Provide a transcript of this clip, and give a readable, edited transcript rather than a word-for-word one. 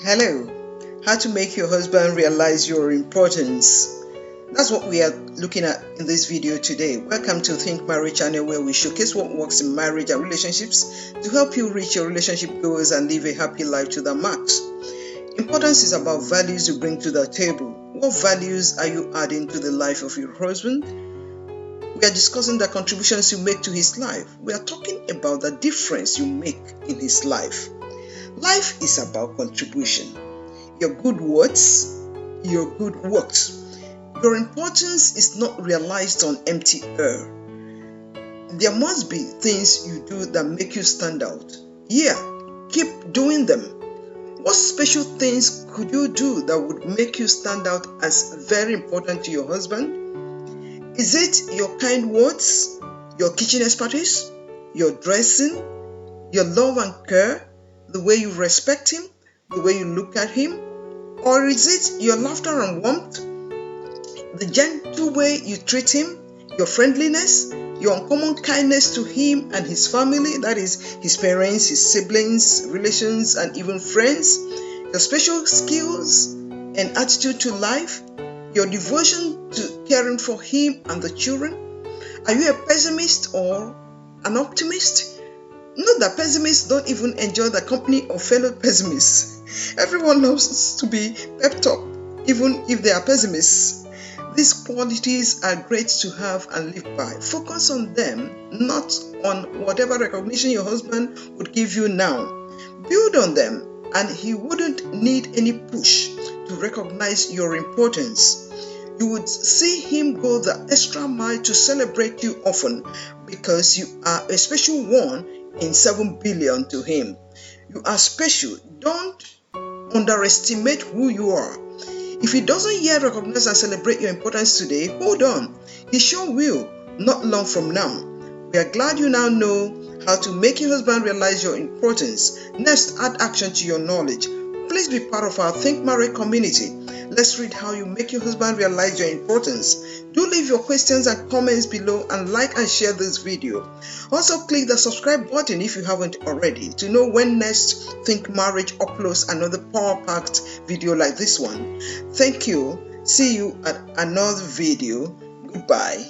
Hello, how to make your husband realize your importance. That's what we are looking at in this video today. Welcome to ThinkMarriage channel, where we showcase what works in marriage and relationships to help you reach your relationship goals and live a happy life to the max. Importance is about values you bring to the table. What values are you adding to the life of your husband? We are discussing the contributions you make to his life. We are talking about the difference you make in his life. Life is about contribution. Your good words, your good works. Your importance is not realized on empty air. There must be things you do that make you stand out. Yeah, keep doing them. What special things could you do that would make you stand out as very important to your husband? Is it your kind words, your kitchen expertise, your dressing, your love and care, the way you respect him, the way you look at him? Or is it your laughter and warmth, the gentle way you treat him, your friendliness, your uncommon kindness to him and his family, that is, his parents, his siblings, relations, and even friends, your special skills and attitude to life, your devotion to caring for him and the children? Are you a pessimist or an optimist? Note that pessimists don't even enjoy the company of fellow pessimists. Everyone loves to be pepped up, even if they are pessimists. These qualities are great to have and live by. Focus on them, not on whatever recognition your husband would give you now. Build on them, and he wouldn't need any push to recognize your importance. You would see him go the extra mile to celebrate you often, because you are a special one in 7 billion to him. You are special. Don't underestimate who you are. If he doesn't yet recognize and celebrate your importance today, hold on. He sure will, not long from now. We are glad you now know how to make your husband realize your importance. Next, add action to your knowledge. Please be part of our ThinkMarriage community. Let's read how you make your husband realize your importance. Do leave your questions and comments below, and like and share this video. Also, click the subscribe button if you haven't already to know when next ThinkMarriage uploads another power-packed video like this one. Thank you. See you at another video. Goodbye.